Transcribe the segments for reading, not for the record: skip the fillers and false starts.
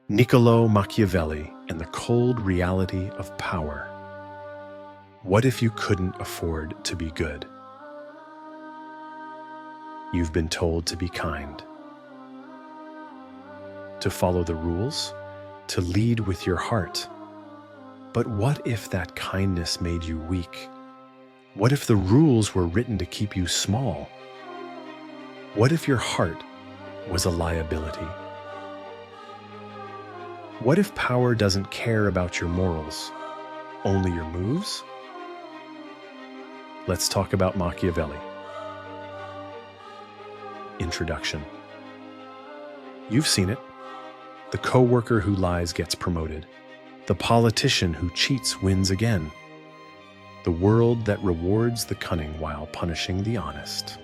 Niccolò Machiavelli and the cold reality of power. What if you couldn't afford to be good? You've been told to be kind, to follow the rules, to lead with your heart. But what if that kindness made you weak? What if the rules were written to keep you small? What if your heart was a liability? What if power doesn't care about your morals, only your moves? Let's talk about Machiavelli. Introduction. You've seen it. The coworker who lies gets promoted. The politician who cheats wins again. The world that rewards the cunning while punishing the honest.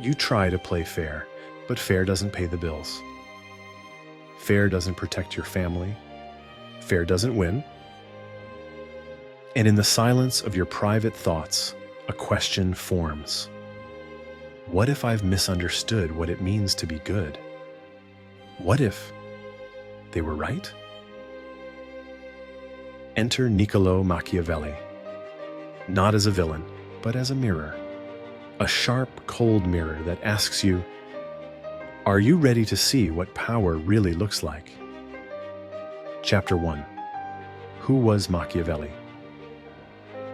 You try to play fair, but fair doesn't pay the bills. Fair doesn't protect your family. Fair doesn't win. And in the silence of your private thoughts, a question forms. What if I've misunderstood what it means to be good? What if they were right? Enter Niccolò Machiavelli, not as a villain, but as a mirror. A sharp, cold mirror that asks you, are you ready to see what power really looks like? Chapter 1. Who was Machiavelli?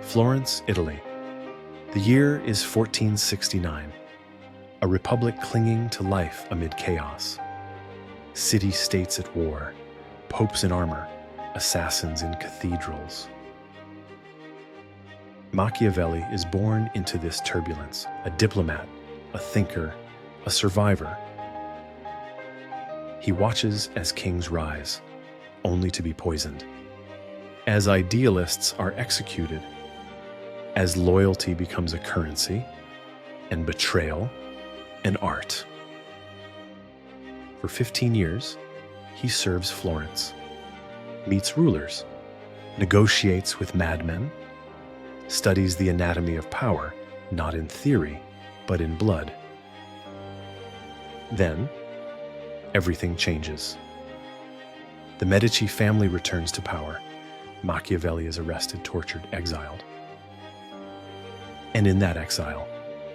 Florence, Italy. The year is 1469. A republic clinging to life amid chaos. City-states at war, popes in armor, assassins in cathedrals. Machiavelli is born into this turbulence, a diplomat, a thinker, a survivor. He watches as kings rise, only to be poisoned. As idealists are executed, as loyalty becomes a currency, and betrayal an art. For 15 years, he serves Florence, meets rulers, negotiates with madmen, studies the anatomy of power, not in theory, but in blood. Then, everything changes. The Medici family returns to power. Machiavelli is arrested, tortured, exiled. And in that exile,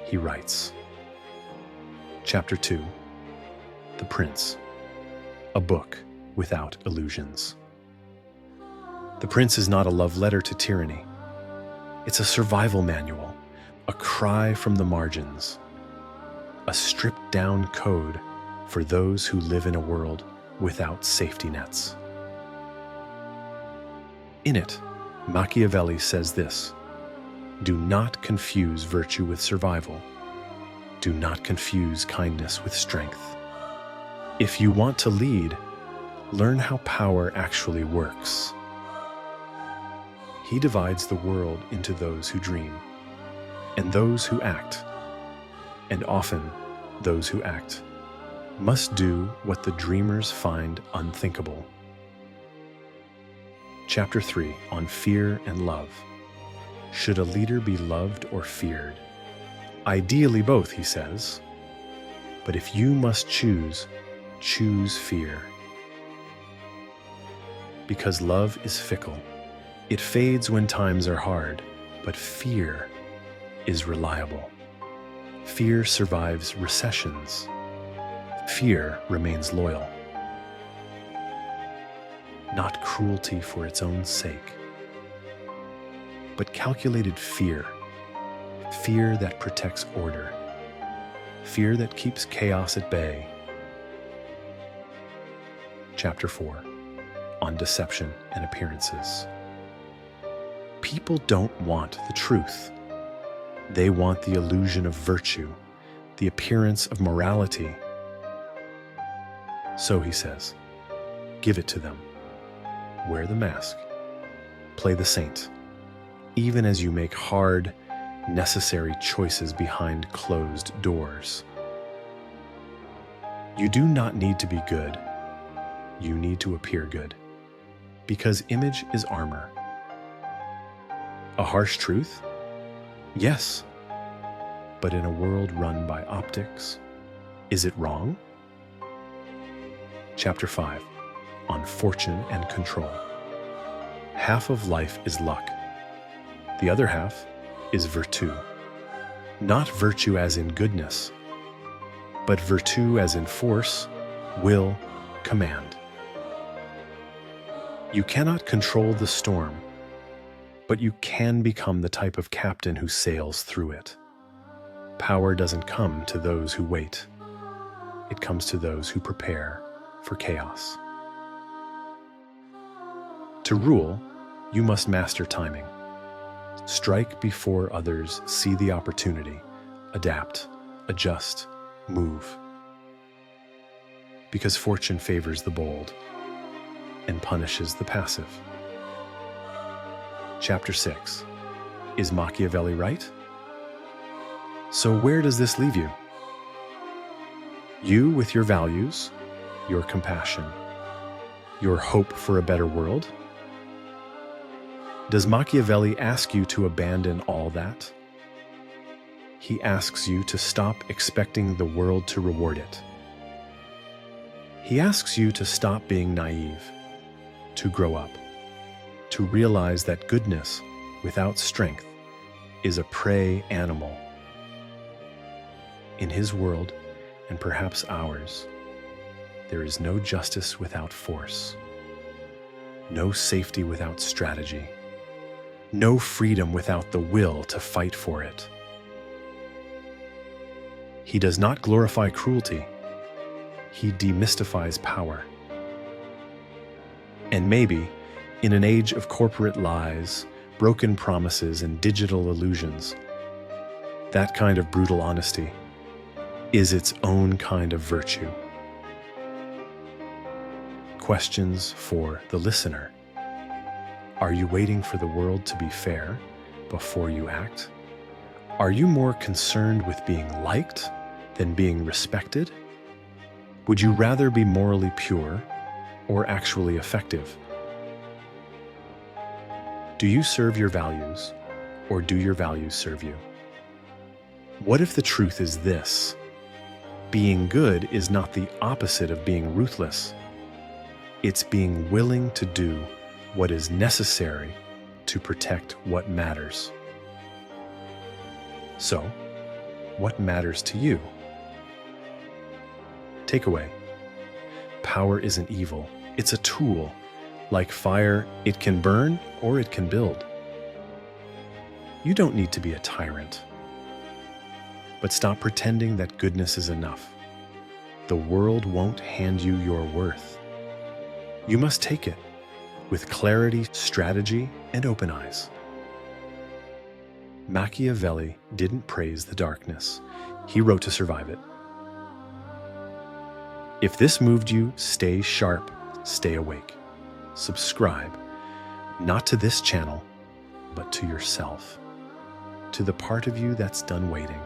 he writes. Chapter 2. The Prince. A book without illusions. The Prince is not a love letter to tyranny. It's a survival manual, a cry from the margins, a stripped-down code for those who live in a world without safety nets. In it, Machiavelli says this: do not confuse virtue with survival. Do not confuse kindness with strength. If you want to lead, learn how power actually works. He divides the world into those who dream and those who act, and often those who act must do what the dreamers find unthinkable. Chapter 3, on fear and love. Should a leader be loved or feared? Ideally both, he says. But if you must choose, choose fear. Because love is fickle. It fades when times are hard, but fear is reliable. Fear survives recessions. Fear remains loyal. Not cruelty for its own sake, but calculated fear. Fear that protects order. Fear that keeps chaos at bay. Chapter 4. On deception and appearances. People don't want the truth. They want the illusion of virtue, the appearance of morality. So he says, give it to them. Wear the mask. Play the saint, even as you make hard, necessary choices behind closed doors. You do not need to be good. You need to appear good, because image is armor. A harsh truth? Yes. But in a world run by optics, is it wrong? Chapter 5, on fortune and control. Half of life is luck. The other half is virtue. Not virtue as in goodness, but virtue as in force, will, command. You cannot control the storm, but you can become the type of captain who sails through it. Power doesn't come to those who wait. It comes to those who prepare for chaos. To rule, you must master timing. Strike before others see the opportunity. Adapt, adjust, move. Because fortune favors the bold and punishes the passive. Chapter 6. Is Machiavelli right? So where does this leave you? You with your values, your compassion, your hope for a better world? Does Machiavelli ask you to abandon all that? He asks you to stop expecting the world to reward it. He asks you to stop being naive, to grow up, to realize that goodness without strength is a prey animal. In his world, and perhaps ours, there is no justice without force, no safety without strategy, no freedom without the will to fight for it. He does not glorify cruelty. He demystifies power. And maybe, in an age of corporate lies, broken promises, and digital illusions, that kind of brutal honesty is its own kind of virtue. Questions for the listener. Are you waiting for the world to be fair before you act? Are you more concerned with being liked than being respected? Would you rather be morally pure or actually effective? Do you serve your values, or do your values serve you? What if the truth is this? Being good is not the opposite of being ruthless. It's being willing to do what is necessary to protect what matters. So, what matters to you? Takeaway. Power isn't evil. It's a tool. Like fire, it can burn or it can build. You don't need to be a tyrant. But stop pretending that goodness is enough. The world won't hand you your worth. You must take it with clarity, strategy, and open eyes. Machiavelli didn't praise the darkness. He wrote to survive it. If this moved you, stay sharp, stay awake. Subscribe, not to this channel, but to yourself, to the part of you that's done waiting.